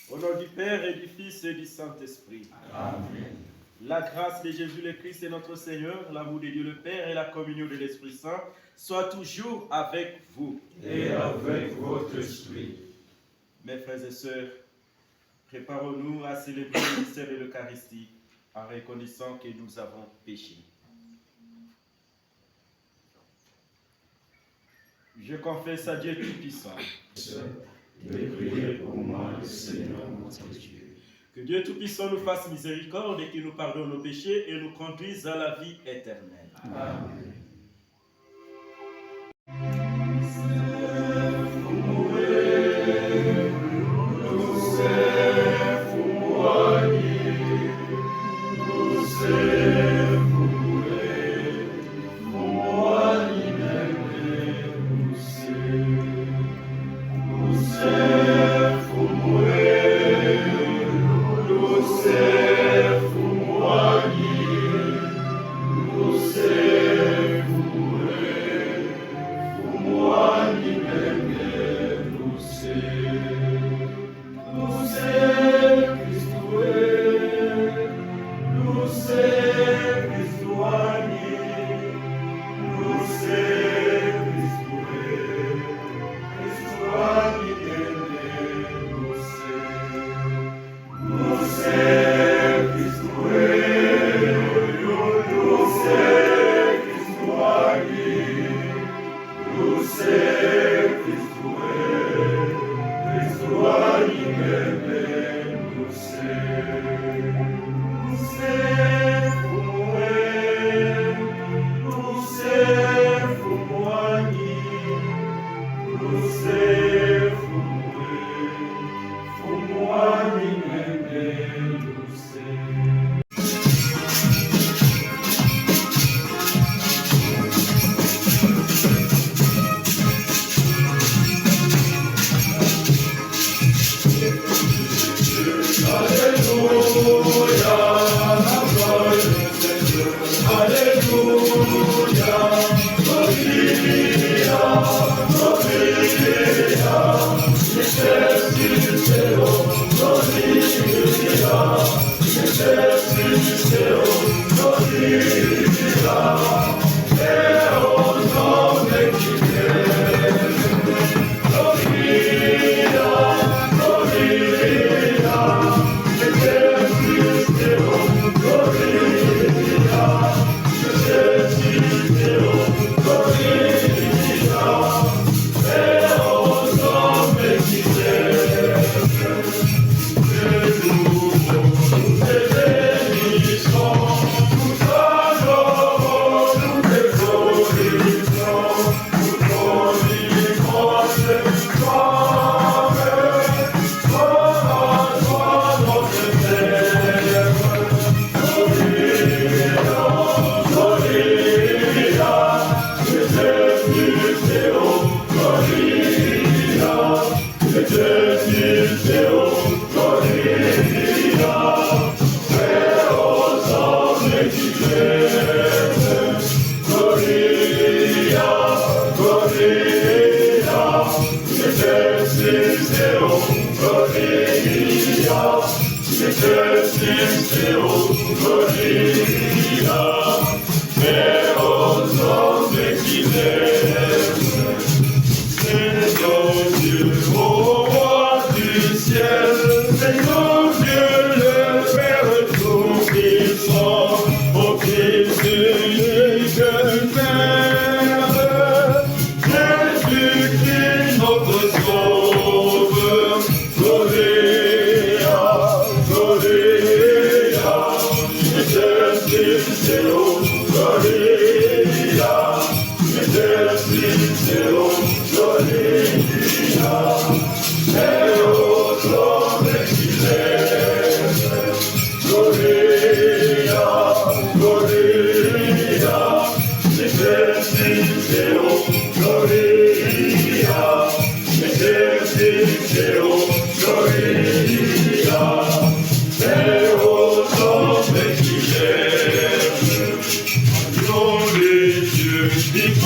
Au nom du Père et du Fils et du Saint-Esprit. Amen. La grâce de Jésus le Christ et notre Seigneur, l'amour de Dieu le Père et la communion de l'Esprit Saint soient toujours avec vous. Et avec votre esprit. Mes frères et sœurs, préparons-nous à célébrer le mystère de l'Eucharistie en reconnaissant que nous avons péché. Je confesse à Dieu Tout-Puissant De prier pour moi, le Seigneur notre Dieu. Que Dieu Tout-Puissant nous fasse miséricorde et qu'il nous pardonne nos péchés et nous conduise à la vie éternelle. Amen.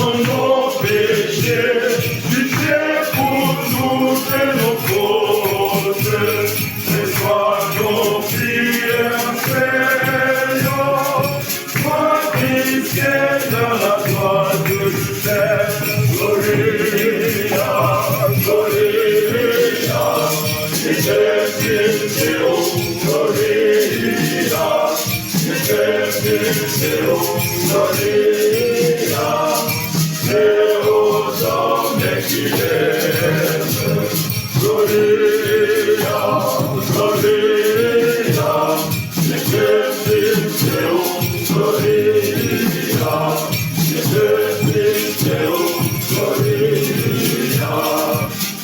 pour nos péchés, pitié pour toutes nos fautes, reçois nos prières, Seigneur, toi qui sieds dans la gloire de Dieu, Gloria, Gloria, et c'est oh, Gloria, et c'est oh, Gloria, c'est aux hommes qui l'aiment, Gloria, Gloria, et c'est oh, Gloria, et c'est oh, Gloria,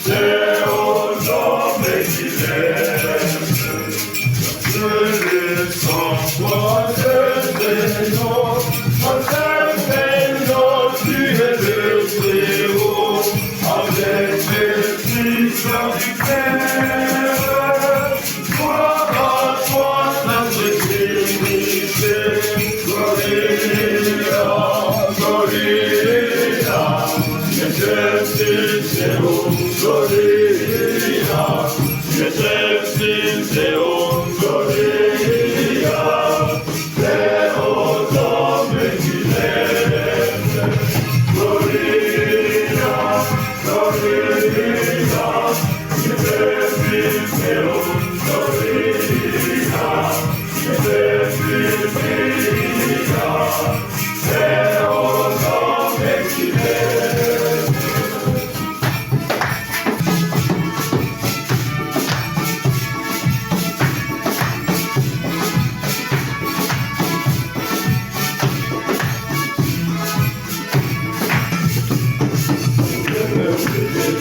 c'est aux hommes qui l'aiment. Je descends, toi, Seigneur, tu es le Très-Haut, avec l'Esprit Saint du Père. Gloire à toi, notre Trinité, Gloria, Gloria, et c'est oh, Gloria, et c'est oh, Gloria, c'est aux hommes qui l'aiment. Gloria, Gloria, et c'est oh, Gloria, et c'est aux hommes qui l'aiment.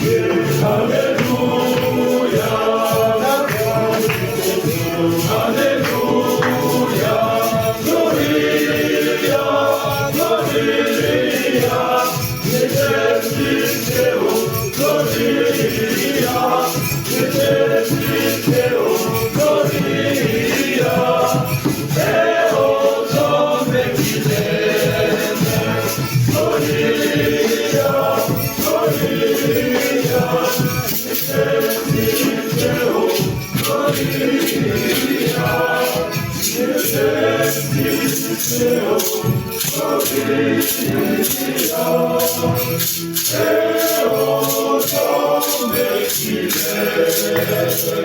Alléluia, Alléluia, Gloria, Gloria, c'est oh, Gloria, c'est oh, Gloria, c'est aux hommes qui l'aiment, Gloria, Gloria, c'est oh, Gloria, c'est oh,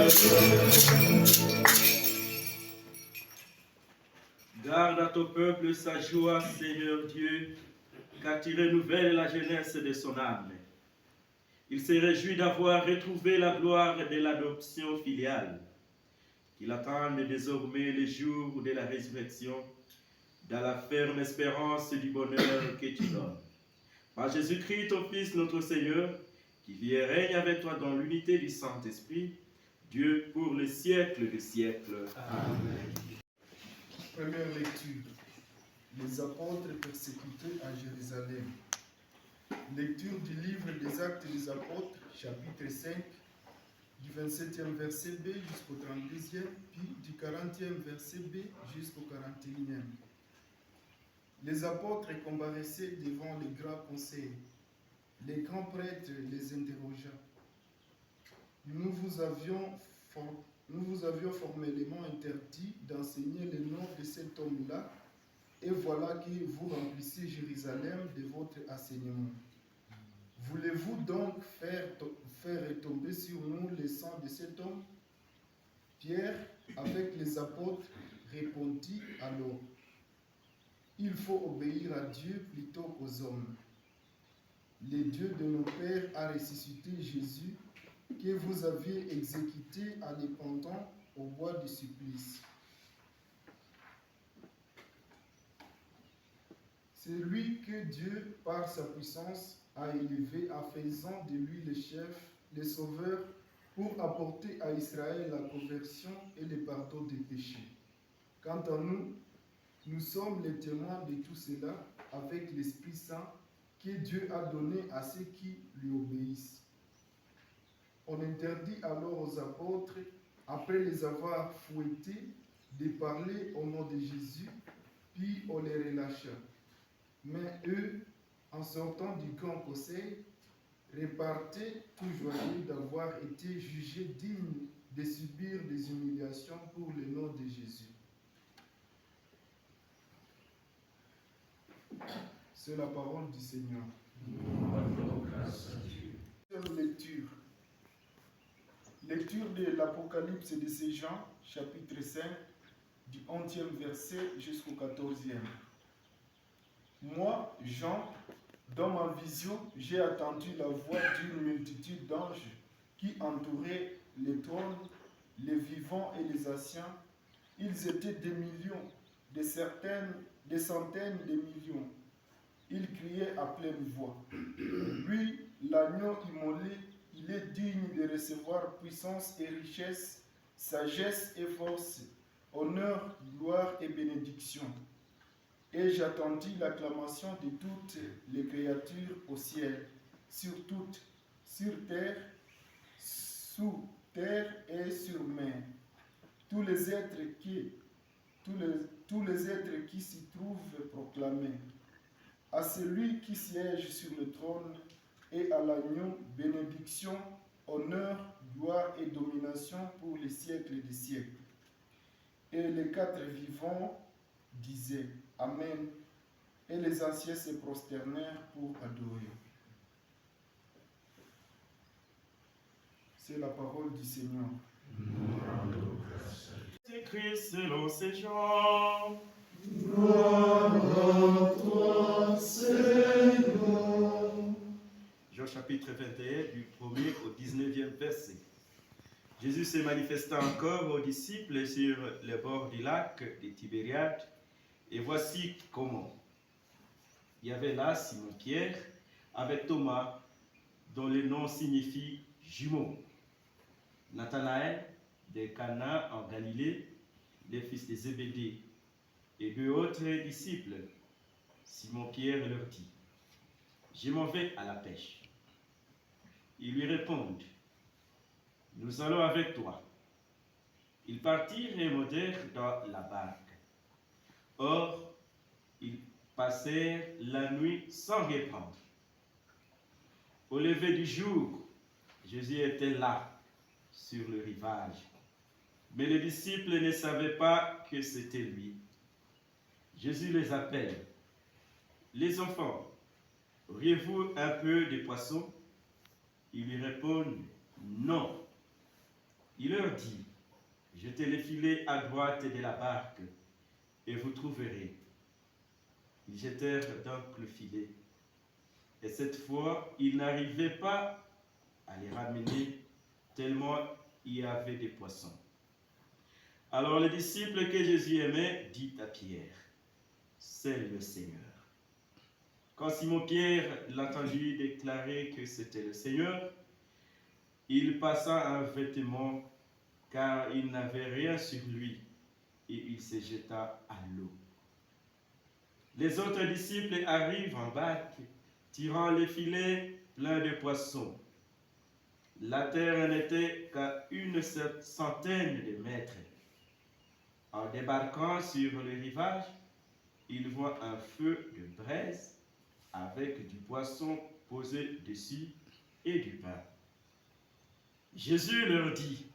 Garde à ton peuple sa joie, Seigneur Dieu, qu'a tiré nouvelle la jeunesse de son âme. Il se réjouit d'avoir retrouvé la gloire de l'adoption filiale, qu'il attende désormais le jour de la résurrection, dans la ferme espérance du bonheur que tu donnes. Par Jésus-Christ, ton Fils, notre Seigneur, qui vit et règne avec toi dans l'unité du Saint-Esprit, Dieu pour les siècles des siècles. Amen. Première lecture. Les apôtres persécutés à Jérusalem. Lecture du livre des Actes des Apôtres, chapitre 5, du 27e verset B jusqu'au 32e, puis du 40e verset B jusqu'au 41e. Les apôtres comparaissaient devant les grands conseils. Les grands prêtres les interrogea. Nous vous avions formellement interdit d'enseigner le nom de cet homme-là, et voilà que vous remplissez Jérusalem de votre enseignement. Voulez-vous donc faire retomber sur nous le sang de cet homme? Pierre, avec les apôtres, répondit alors: il faut obéir à Dieu plutôt qu'aux hommes. Le Dieu de nos pères a ressuscité Jésus, que vous aviez exécuté en le pendant au bois du supplice. C'est lui que Dieu, par sa puissance, a élevé en faisant de lui le chef, le sauveur, pour apporter à Israël la conversion et le pardon des péchés. Quant à nous, nous sommes les témoins de tout cela avec l'Esprit Saint que Dieu a donné à ceux qui lui obéissent. On interdit alors aux apôtres, après les avoir fouettés, de parler au nom de Jésus, puis on les relâcha. Mais eux, En sortant du grand conseil, repartez tout joyeux d'avoir été jugé digne de subir des humiliations pour le nom de Jésus. C'est la parole du Seigneur. Nous rendons grâce à Dieu. Lecture. Lecture de l'Apocalypse de Saint Jean, chapitre 5, du 11e verset jusqu'au 14e. Moi, Jean, dans ma vision, j'ai entendu la voix d'une multitude d'anges qui entouraient les trônes, les vivants et les anciens. Ils étaient des millions, des centaines de millions. Ils criaient à pleine voix. Lui, l'agneau immolé, il est digne de recevoir puissance et richesse, sagesse et force, honneur, gloire et bénédiction. Et j'attendis l'acclamation de toutes les créatures au ciel, sur terre, sous terre et sur mer. Tous les êtres qui s'y trouvent proclamés. À celui qui siège sur le trône et à l'agneau, bénédiction, honneur, gloire et domination pour les siècles des siècles. Et les quatre vivants disaient Amen. Et les anciens se prosternèrent pour adorer. C'est la parole du Seigneur. Nous rendons grâce à Dieu. C'est Christ selon Saint Jean. Gloire à toi, Seigneur. Jean chapitre 21, du 1er au 19e verset. Jésus se manifesta encore aux disciples sur les bords du lac de Tibériade, et voici comment. Il y avait là Simon-Pierre avec Thomas, dont le nom signifie jumeau, Nathanaël de Cana en Galilée, les fils de Zébédée, et deux autres disciples. Simon-Pierre leur dit, je m'en vais à la pêche. Ils lui répondent, nous allons avec toi. Ils partirent et montèrent dans la barque. Or, ils passèrent la nuit sans rien prendre. Au lever du jour, Jésus était là, sur le rivage. Mais les disciples ne savaient pas que c'était lui. Jésus les appelle. Les enfants, auriez-vous un peu de poisson? Ils lui répondent, non. Il leur dit, jetez les filets à droite de la barque, et vous trouverez. Ils jetèrent donc le filet. Et cette fois, ils n'arrivaient pas à les ramener, tellement il y avait des poissons. Alors le disciple que Jésus aimait dit à Pierre, c'est le Seigneur. Quand Simon-Pierre l'entendit déclarer que c'était le Seigneur, il passa un vêtement, car il n'avait rien sur lui, et il se jeta à l'eau. Les autres disciples arrivent en barque, tirant les filets pleins de poissons. La terre n'était qu'à une centaine de mètres. En débarquant sur le rivage, ils voient un feu de braise avec du poisson posé dessus et du pain. Jésus leur dit,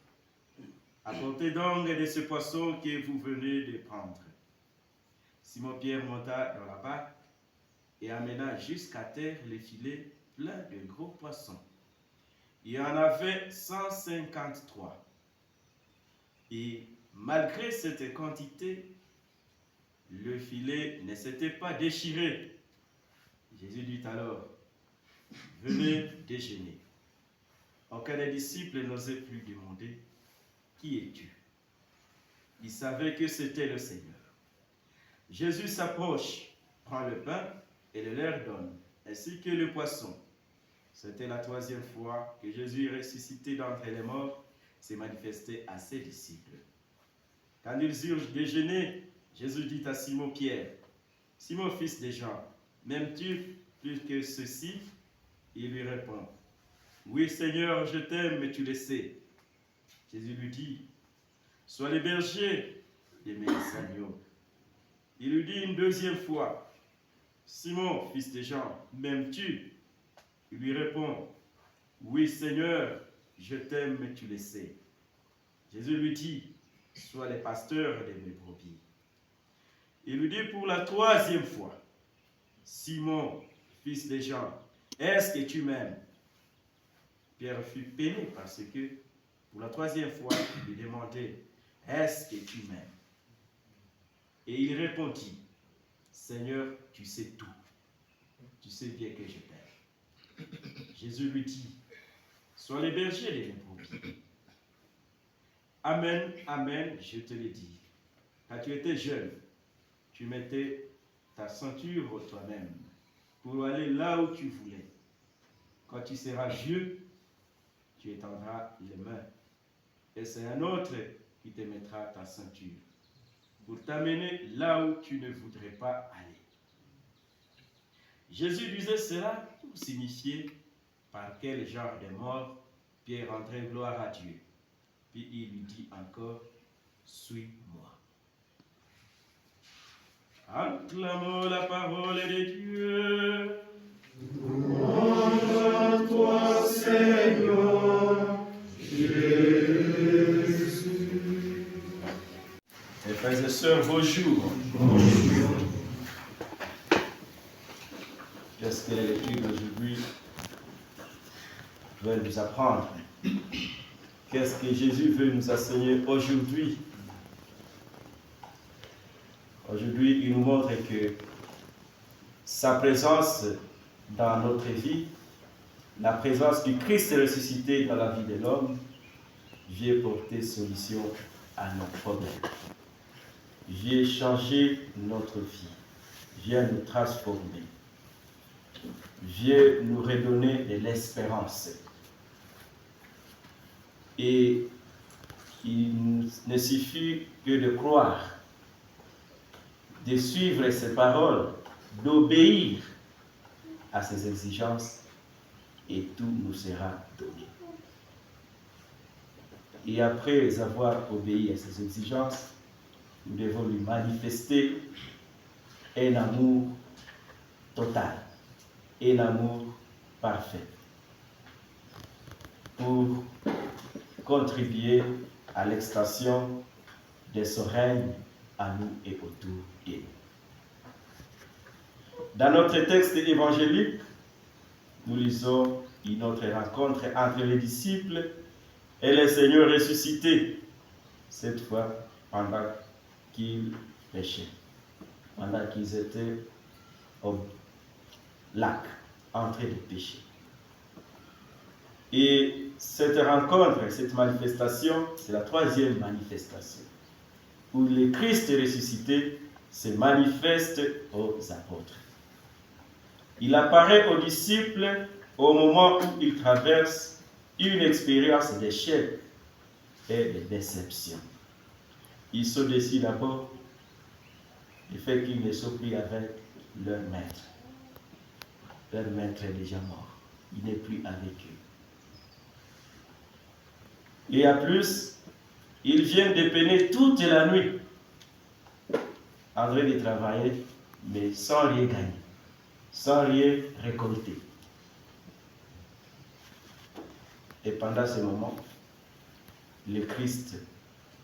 apportez donc de ce poisson que vous venez de prendre. Simon-Pierre monta dans la barque et amena jusqu'à terre les filets pleins de gros poissons. Il y en avait 153. Et malgré cette quantité, le filet ne s'était pas déchiré. Jésus dit alors, venez déjeuner. Aucun des disciples n'osait plus demander, qui es-tu? Il savait que c'était le Seigneur. Jésus s'approche, prend le pain et le leur donne, ainsi que le poisson. C'était la troisième fois que Jésus, ressuscité d'entre les morts, s'est manifesté à ses disciples. Quand ils eurent déjeuné, Jésus dit à Simon-Pierre, « Simon, fils de Jean, m'aimes-tu plus que ceci ?» Il lui répond, « Oui, Seigneur, je t'aime, mais tu le sais. » Jésus lui dit, « Sois le berger de mes agneaux. » Il lui dit une deuxième fois, « Si Simon, fils de Jean, m'aimes-tu? Il lui répond, oui Seigneur, je t'aime, mais tu le sais. Jésus lui dit, sois le pasteur de mes brebis. Il lui dit pour la 3e fois, Simon, fils de Jean, est-ce que tu m'aimes? Pierre fut peiné parce que pour la 3e fois, il lui demandait, est-ce que tu m'aimes? Et il répondit, Seigneur, tu sais tout. Tu sais bien que je t'aime. Jésus lui dit, sois le berger de mes brebis. Amen, amen, je te le dis. Quand tu étais jeune, tu mettais ta ceinture toi-même pour aller là où tu voulais. Quand tu seras vieux, tu étendras les mains. Et c'est un autre qui te mettra ta ceinture pour t'amener là où tu ne voudrais pas aller. Jésus disait cela pour signifier par quel genre de mort Pierre rendrait gloire à Dieu. Puis il lui dit encore, suis-moi. Acclamons la parole de Dieu. Louange à toi, Seigneur Jésus. Mes frères et sœurs, bonjour. Bonjour. Qu'est-ce que les lectures d'aujourd'hui veulent nous apprendre? Qu'est-ce que Jésus veut nous enseigner aujourd'hui? Aujourd'hui, il nous montre que sa présence dans notre vie, la présence du Christ ressuscité dans la vie de l'homme, vient porter solution à nos problèmes, vient changer notre vie, vient nous transformer, vient nous redonner de l'espérance. Et il ne suffit que de croire, de suivre ses paroles, d'obéir à ses exigences, et tout nous sera donné. Et après avoir obéi à ses exigences, nous devons lui manifester un amour total, un amour parfait, pour contribuer à l'extension de son règne à nous et autour de nous. Dans notre texte évangélique, nous lisons une autre rencontre entre les disciples et le Seigneur ressuscité, cette fois pendant qu'ils péchaient, pendant qu'ils étaient au lac en train de pécher. Et cette rencontre, cette manifestation, c'est la 3e manifestation, où le Christ ressuscité se manifeste aux apôtres. Il apparaît aux disciples au moment où ils traversent une expérience d'échec et de déception. Ils sont déçus d'abord du fait qu'ils ne sont plus avec leur maître. Leur maître est déjà mort. Il n'est plus avec eux. Et en plus, ils viennent de peiner toute la nuit en train de travailler, mais sans rien gagner, sans rien récolter. Et pendant ce moment, le Christ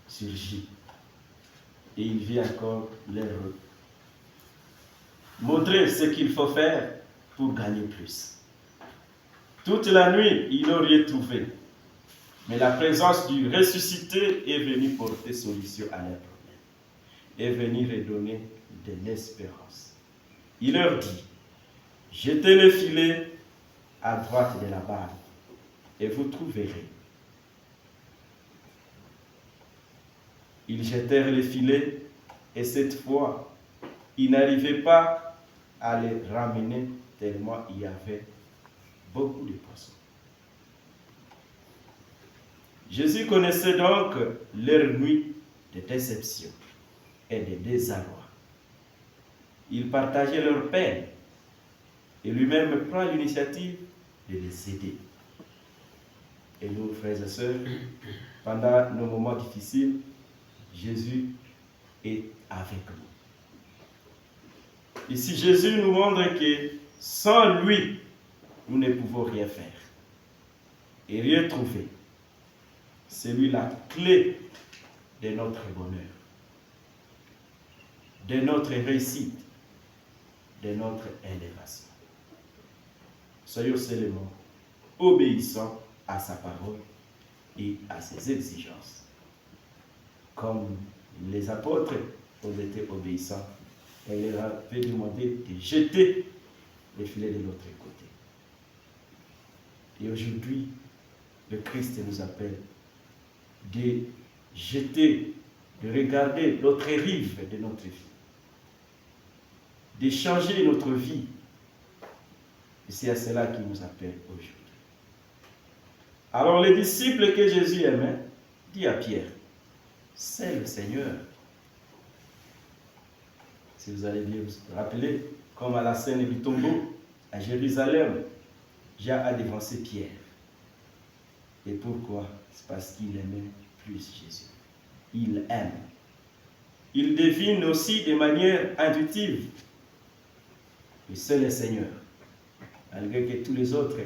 surgit et il vient encore leur montrer ce qu'il faut faire pour gagner plus. Toute la nuit, ils n'ont rien trouvé. Mais la présence du ressuscité est venue porter solution à leurs problèmes, est venue redonner de l'espérance. Il leur dit, jetez le filet à droite de la barre et vous trouverez. Ils jetèrent le filet et cette fois, ils n'arrivaient pas à les ramener tellement il y avait beaucoup de poissons. Jésus connaissait donc leur nuit de déception et de désarroi. Il partageait leur peine et lui-même prend l'initiative de les aider. Et nous, frères et sœurs, pendant nos moments difficiles, Jésus est avec nous. Ici, Jésus nous montre que sans lui, nous ne pouvons rien faire et rien trouver. C'est lui la clé de notre bonheur, de notre réussite, de notre élévation. Soyons seulement obéissants à sa parole et à ses exigences. Comme les apôtres ont été obéissants, et leur avait demandé de jeter les filets de l'autre côté. Et aujourd'hui, le Christ nous appelle de jeter, de regarder l'autre rive de notre vie, de changer notre vie. Et c'est à cela qu'il nous appelle aujourd'hui. Alors les disciples que Jésus aimait, dit à Pierre, c'est le Seigneur. Si vous allez bien vous rappeler, comme à la scène du tombeau, à Jérusalem, Jean a dévancé Pierre. Et pourquoi? C'est parce qu'il aimait plus Jésus. Il aime. Il devine aussi de manière intuitive que c'est le Seigneur, malgré que tous les autres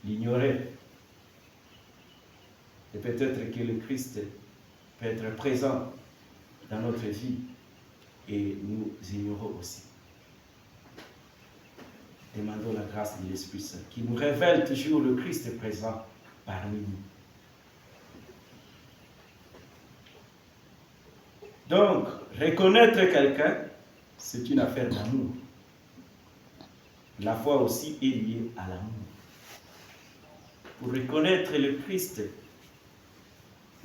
l'ignoraient. Et peut-être que le Christ peut être présent dans notre vie et nous ignorons aussi. Demandons la grâce de l'Esprit Saint qui nous révèle toujours le Christ présent parmi nous. Donc, reconnaître quelqu'un, c'est une affaire d'amour. La foi aussi est liée à l'amour. Pour reconnaître le Christ,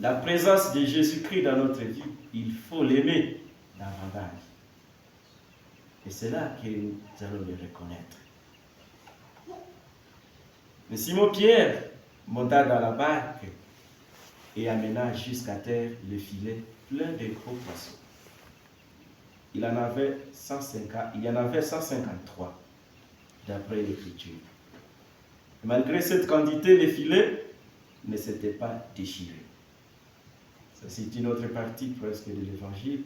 la présence de Jésus-Christ dans notre vie, il faut l'aimer davantage. Et c'est là que nous allons le reconnaître. Mais Simon-Pierre monta dans la barque et amena jusqu'à terre le filet plein de gros poissons. Il y en avait 153, d'après l'Écriture. Malgré cette quantité, le filet ne s'était pas déchiré. Ça, c'est une autre partie presque de l'Évangile.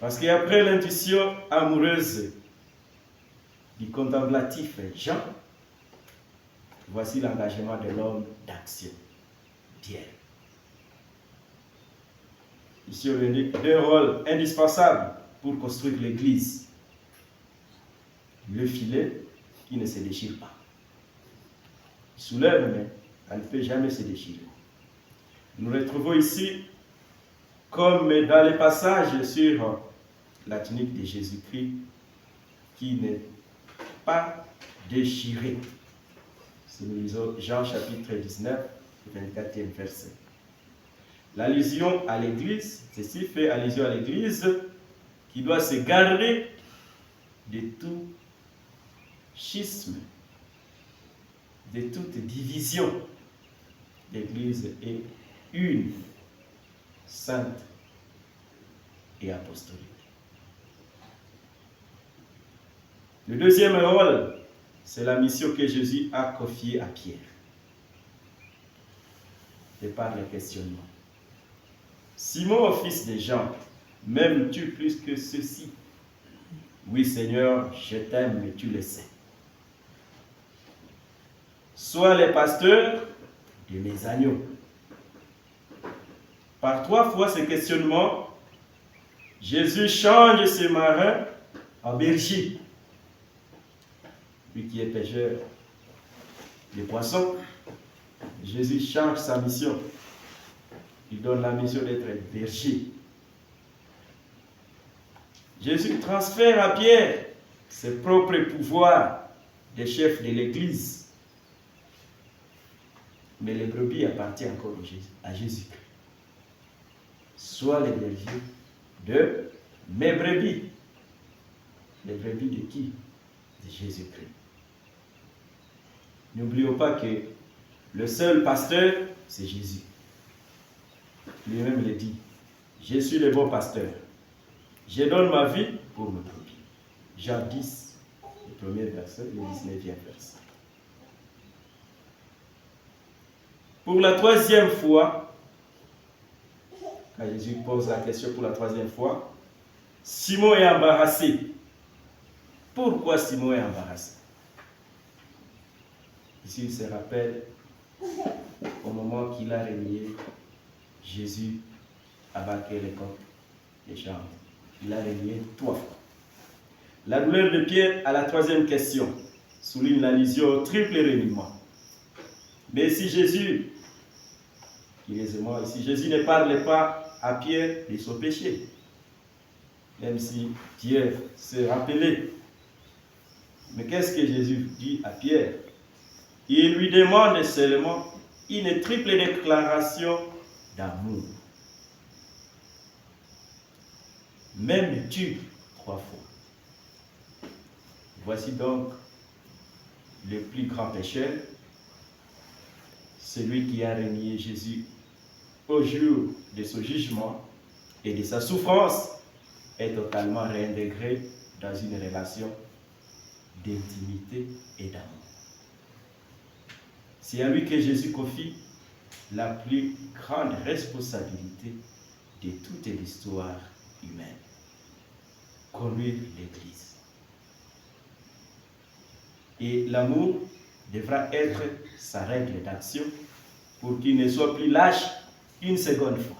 Parce qu'après l'intuition amoureuse du contemplatif Jean, voici l'engagement de l'homme d'action, Pierre. Ici, on a deux rôles indispensables pour construire l'Église. Le filet qui ne se déchire pas. Il soulève, mais elle ne peut jamais se déchirer. Nous retrouvons ici, comme dans les passages sur la tunique de Jésus-Christ, qui n'est pas déchirée. Si nous lisons Jean chapitre 19, 24e verset. L'allusion à l'Église, ceci fait allusion à l'Église qui doit se garder de tout schisme, de toute division. L'Église est une, sainte et apostolique. Le deuxième rôle, c'est la mission que Jésus a confiée à Pierre. Et par le questionnement. Simon, fils de Jean, m'aimes-tu plus que ceci? Oui, Seigneur, je t'aime, mais tu le sais. Sois le pasteur de mes agneaux. Par 3 fois ce questionnement, Jésus change ses marins en bergers. Lui qui est pêcheur de poissons, Jésus change sa mission. Il donne la mission d'être berger. Jésus transfère à Pierre ses propres pouvoirs de chef de l'Église. Mais les brebis appartiennent encore à Jésus. Sois les bergers de mes brebis. Les brebis de qui? De Jésus-Christ. N'oublions pas que le seul pasteur, c'est Jésus. Lui-même le dit. Je suis le bon pasteur. Je donne ma vie pour mes brebis. Jean 10, le premier verset, le 19e verset. Pour la 3e fois, quand Jésus pose la question pour la 3e fois, Simon est embarrassé. Pourquoi Simon est embarrassé? Ici, il se rappelle au moment qu'il a renié Jésus avant que les coqs ne chantent. Il a renié 3 fois. La douleur de Pierre à la 3e question souligne l'allusion au triple reniement. Mais si Jésus ne parlait pas à Pierre de son péché, même si Pierre se rappelait, mais qu'est-ce que Jésus dit à Pierre? Il lui demande seulement une triple déclaration d'amour. M'aimes-tu 3 fois? Voici donc le plus grand pécheur, celui qui a renié Jésus au jour de son jugement et de sa souffrance, est totalement réintégré dans une relation d'intimité et d'amour. C'est à lui que Jésus confie la plus grande responsabilité de toute l'histoire humaine, conduire l'Église. Et l'amour devra être sa règle d'action pour qu'il ne soit plus lâche une seconde fois.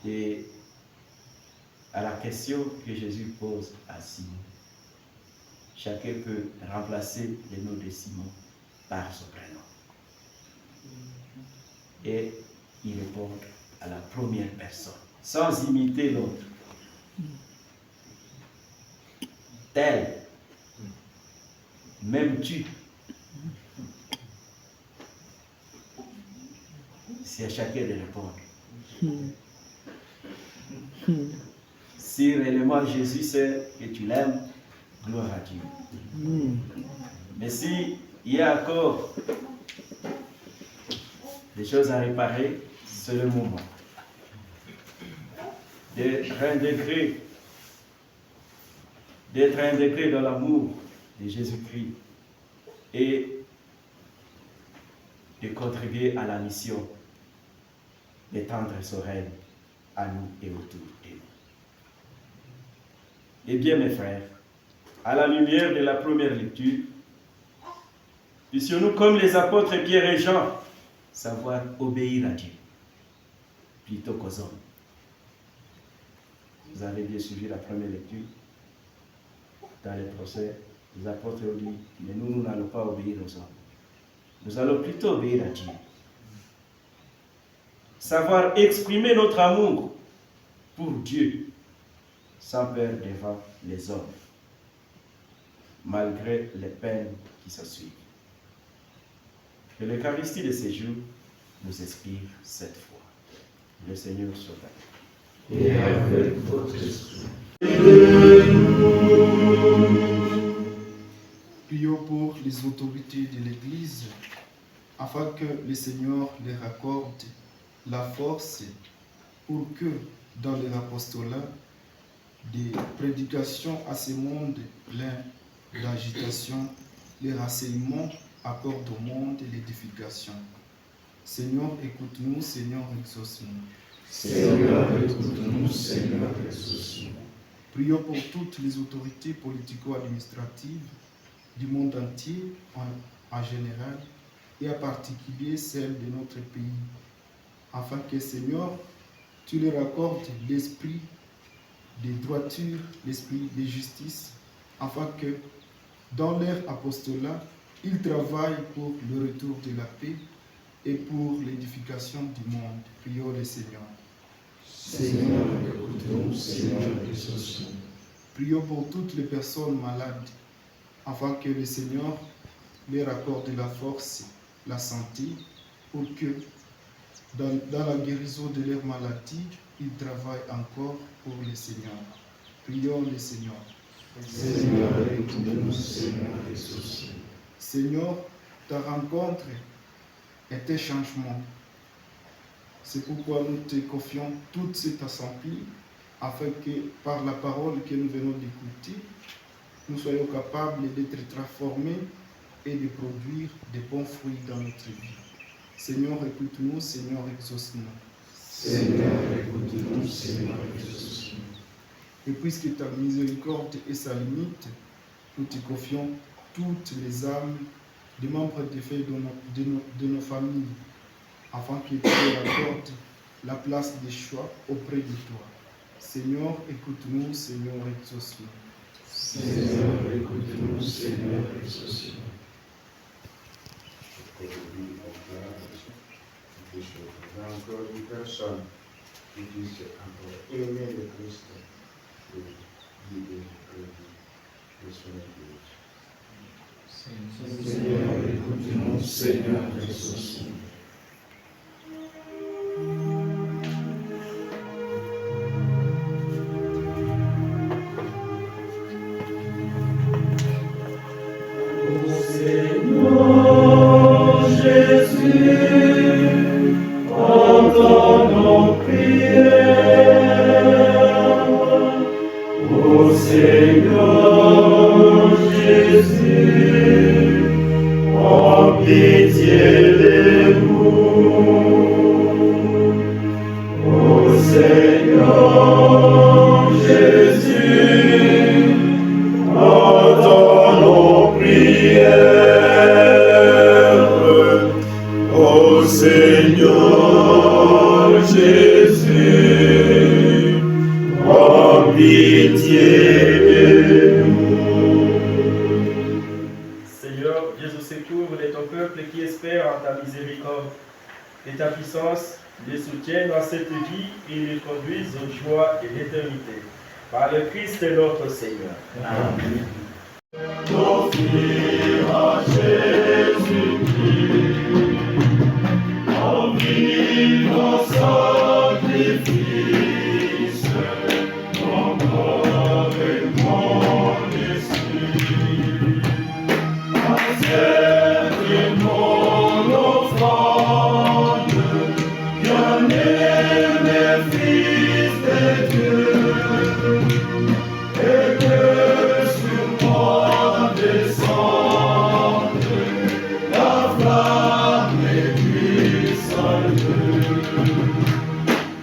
Et à la question que Jésus pose à Simon, chacun peut remplacer le nom de Simon par son prénom. Et il répond à la première personne, sans imiter l'autre. Tel, m'aimes-tu? C'est à chacun de répondre. Si réellement Jésus sait que tu l'aimes, gloire à Dieu. Mais si il y a encore des choses à réparer, c'est le moment d'être intégré dans l'amour de Jésus-Christ et de contribuer à la mission d'étendre son règne à nous et autour de nous. Eh bien, mes frères, à la lumière de la première lecture, puissions-nous, comme les apôtres Pierre et Jean, savoir obéir à Dieu plutôt qu'aux hommes. Vous avez bien suivi la première lecture. Dans les procès, les apôtres ont dit, mais nous n'allons pas obéir aux hommes. Nous allons plutôt obéir à Dieu. Savoir exprimer notre amour pour Dieu sans peur devant les hommes, malgré les peines qui s'ensuivent. Que l'Eucharistie de ces jours nous inspire cette foi. Le Seigneur soit avec nous. Et avec votre esprit. Prions pour les autorités de l'Église, afin que le Seigneur leur accorde la force pour que, dans leur apostolat, des prédications à ce monde plein d'agitation, les renseignements accordent au monde l'édification. Seigneur, écoute-nous, Seigneur, exauce-nous. Seigneur, écoute-nous, Seigneur, exauce-nous. Prions pour toutes les autorités politico-administratives du monde entier en général et en particulier celles de notre pays, afin que, Seigneur, tu leur accordes l'esprit de droiture, l'esprit de justice, afin que, dans leur apostolat, ils travaillent pour le retour de la paix et pour l'édification du monde. Prions le Seigneur. Seigneur, écoute-nous, Seigneur, exauce-nous. Prions pour toutes les personnes malades, afin que le Seigneur leur accorde la force, la santé, pour que, dans la guérison de leur maladie, ils travaillent encore pour le Seigneur. Prions le Seigneur. Seigneur, écoute-nous, Seigneur, exauce-nous. Seigneur, ta rencontre et tes changements. C'est pourquoi nous te confions toute cette assemblée, afin que, par la parole que nous venons d'écouter, nous soyons capables d'être transformés et de produire de bons fruits dans notre vie. Seigneur, écoute-nous, Seigneur, exauce-nous. Seigneur, écoute-nous, Seigneur, exauce-nous. Et puisque ta miséricorde est sans limite, nous te confions toutes les âmes des membres des faits de nos familles, afin que tu leur accordes la place des choix auprès de toi. Seigneur, écoute-nous, Seigneur, exauce-nous. Seigneur, écoute-nous, Seigneur, exauce-nous. Il y a encore une personne qui puisse encore aimer le Christ et guider de son Église. Seigneur, écoute-nous, Seigneur, exauce-nous. Seigneur Jésus, entends nos prières. Ô Seigneur Jésus, en pitié de nous. Ô Seigneur Jésus, entends nos prières. Ô Seigneur Jésus, en pitié de nous. Seigneur, viens au secours de ton peuple qui espère en ta miséricorde et ta puissance, les soutienne dans cette vie et les conduise aux joies de l'éternité. Par le Christ notre Seigneur. Amen. Offrir à Jésus-Christ en vivant sacrifice, mon corps et mon esprit. Acceptez mon offrande, bien-aimé Fils de Dieu, et que sur moi descende la flamme puissante.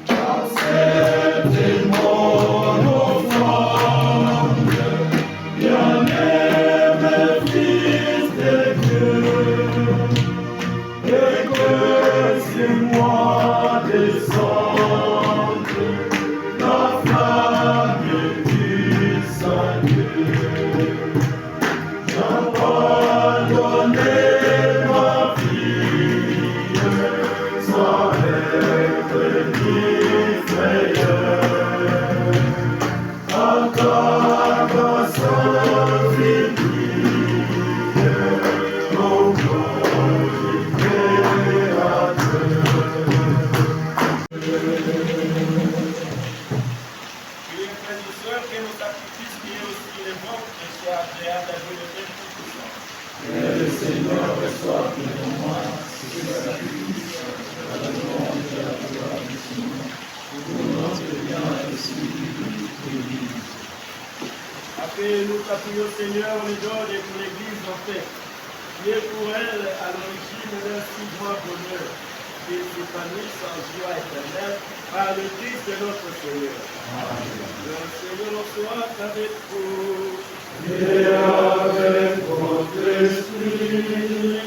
Acceptez mon offrande, bien-aimé Fils de Dieu, et que sur moi descende la flamme puissante. J'abandonne ma vie sans être ni frayeur, à ta grâce infinie, ô Il est frères et sœurs que nos sacrifices qui est aussi les vôtres et soient agréables à Dieu le Père Tout-Puissant. Que le Seigneur reçoive de moi ce sacrifice à la louange et à la gloire du Seigneur, pour notre bien et celui de l'Église. Après, nous t'appuyons, Seigneur, les donne et pour l'Église en fait, qui est pour elle à l'origine d'un si grand bonheur, qui s'épanouisse en joie éternelle par le Christ de notre Seigneur. Le Seigneur soit avec vous. Et avec votre esprit,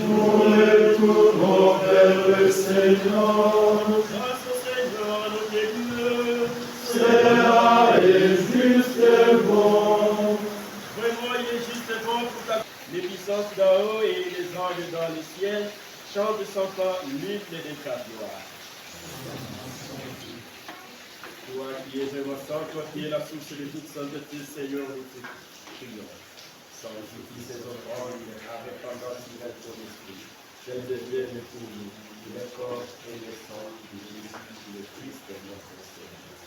nous retournons vers le Seigneur. Grâce au Seigneur, notre Dieu. C'est là et juste et bon. Vraiment, il est juste et bon pour ta... Les puissances d'en haut et les anges dans le ciel chantent son corps l'hymne de ta gloire. Toi qui es vraiment saint, toi qui es la source de toute sainteté, Seigneur, nous te prions. Sanctifie ces offrandes avec tendance de ton esprit. Qu'elles deviennent pour nous le corps et le sang de Jésus, le Christ de notre Seigneur.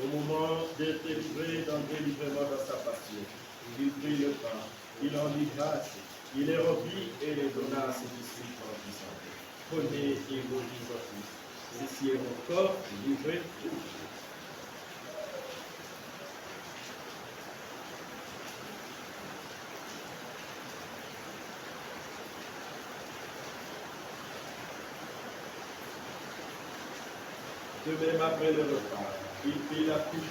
Au moment d'être livré dans le délivrement dans sa passion, il prit le pain, il en dit grâce, il les rompit et les donna à ses disciples en disant: Prenez et maudissez tous. Ceci est mon corps livré pour vous. De même, après le repas, il prit la coupe,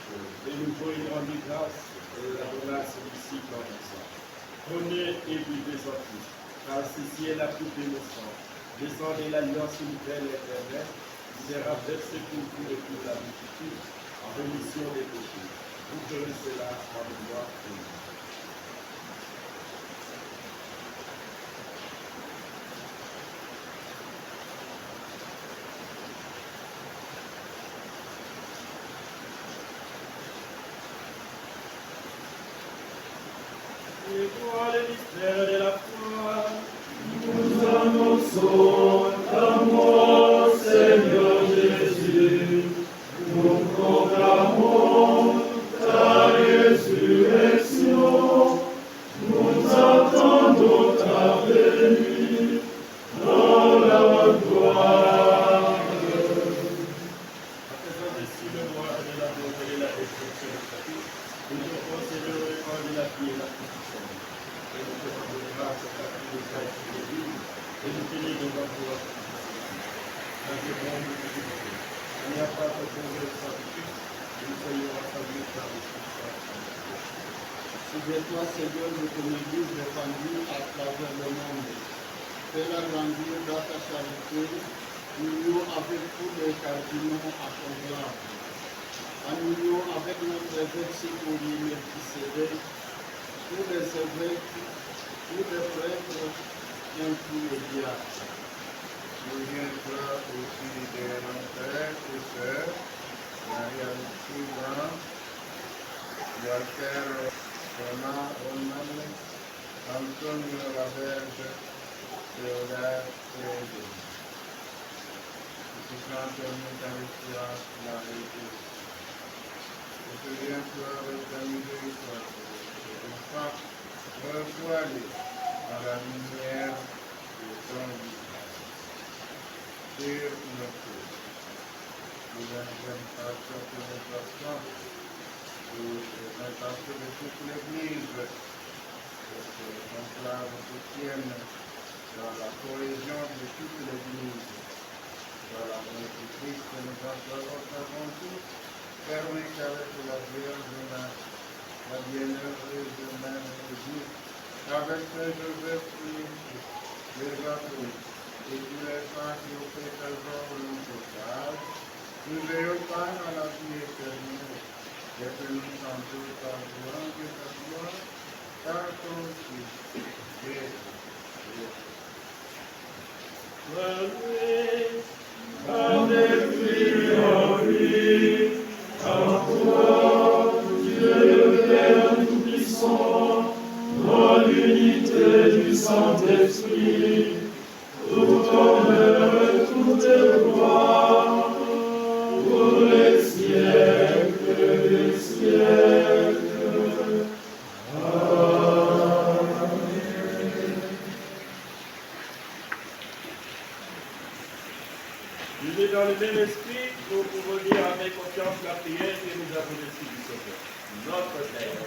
et nouveau il rendit grâce, et la donna à ses disciples en disant, prenez et buvez-en tous, car ceci est la coupe de mon sang, descendez l'alliance nouvelle et éternelle, qui sera versée pour vous et pour la multitude, en rémission des péchés. Vous ferez cela en mémoire de moi. Et toi, le mystère de la foi, Nous annonçons ta mort, Seigneur Jésus. Nous proclamons ta résurrection. Nous attendons ta venue dans la gloire. à présent ainsi le roi de la bonté et la destruction de sa vie, nous offrons Seigneur le corps de la vie et la puissance. Et nous te rendons grâce à ta vie de Christ de vie, et nous tenons devant toi. Dans ce monde de divinité, il n'y a pas de cause de sacrifice, et nous soyons rassemblés par le Christ. Souviens-toi, Seigneur, de ton Église répandue à travers le monde. Fais-la grandir dans ta charité, union avec tous les cardinaux à ton grade. En union avec notre évêque Sikouri Melchisédek, tous les évêques, tous les prêtres, inclus les diacres. Souviens-toi aussi de nos frères et sœurs, Marianne Soudan, Walter Ronan, Antonio Laverge, Théodore Théodé. Qui Antonio Caristras, la vérité. Souviens-toi de ta miséricorde, enfin, reçois-les dans la lumière de ton visage. Sur notre l'intention de notre sang, l'intention de toute l'Église, que ce conclave se tienne dans la cohésion de toute l'Église, dans la mort du Christ que nous entendons tous, permet qu'avec la Vierge Marie, la bienheureuse Mère de Dieu, avec Saint Joseph, les apôtres, et tous les saints qui ont fait trésor de notre âge, nous ayons pas à la vie éternelle, et que nous chantons ta gloire et ta gloire, par ton Fils, À toi, Dieu le Père Tout-Puissant, dans l'unité du Saint-Esprit, tout honneur et toute gloire, pour les siècles des siècles. Unis dans le même esprit, nous pouvons dire avec confiance la prière que nous avons reçue du Seigneur. Notre Père,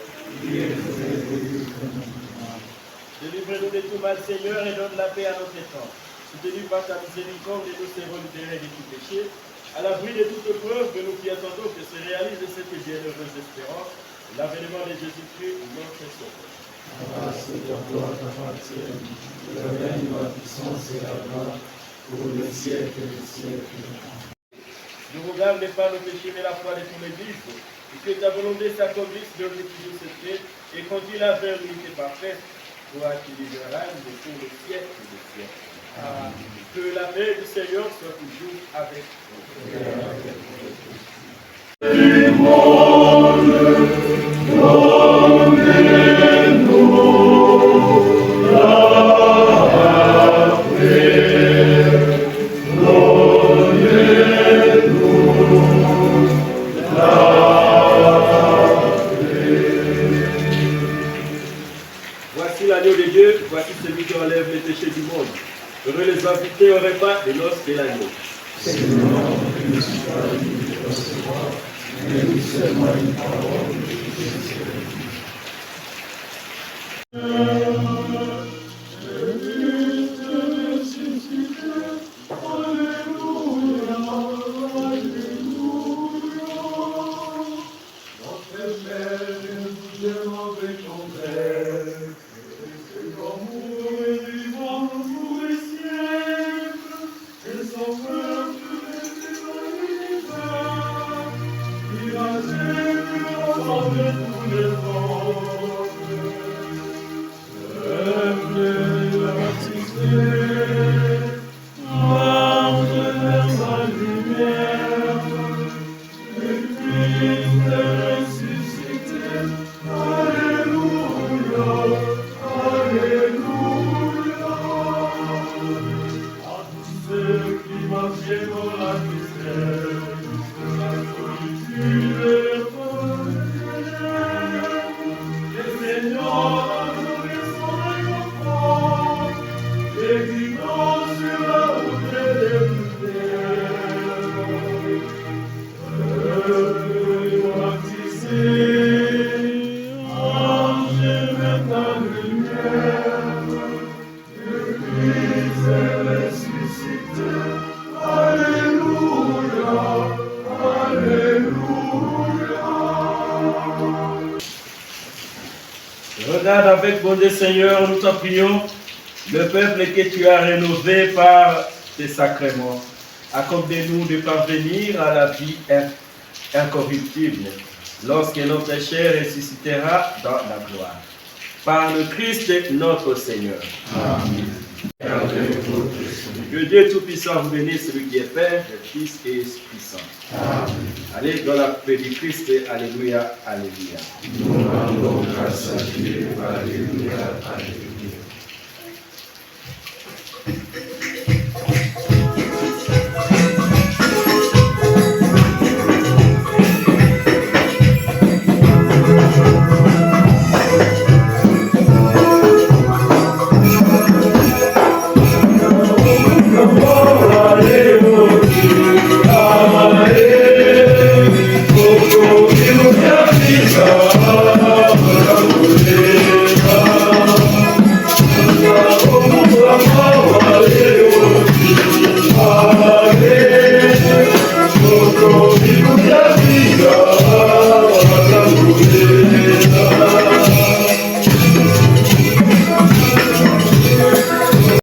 délivrez-nous de tout mal, Seigneur, et donne la paix à notre temps. Soutenu par ta miséricorde, et nous serons libérés de tout péché. À l'abri de toute preuve que nous qui attendons que se réalise cette bienheureuse espérance, l'avènement de Jésus-Christ, notre Sauveur. Grâce à toi t'appartient, le règne, la puissance et la gloire, pour les siècles des siècles. Ne regarde pas nos péchés, mais la foi de ton Église, et que ta volonté s'accomplisse de toujours cette paix, et conduis la vers l'unité parfaite, toi qui vis le règne de tous les siècles des siècles. Amen. Que la paix du Seigneur soit toujours avec Voici l'agneau de Dieu, voici celui qui enlève les péchés du monde. Heureux les invités au repas de l'os de l'agneau. Seigneur, que je sois digne de recevoir, mais oui seulement une parole que je serai. Alléluia, Alléluia. Regarde avec bonté, Seigneur, nous t'en prions, le peuple que tu as rénové par tes sacrements. Accorde-nous de parvenir à la vie incorruptible, lorsque notre chair ressuscitera dans la gloire. Par le Christ notre Seigneur. Amen. Que Dieu Tout-Puissant vous bénisse, celui qui est Père, Fils et Esprit Saint. Amen. Allez dans la paix du Christ, alléluia, alléluia. Nous rendons grâce à Dieu, alléluia, alléluia. Oh,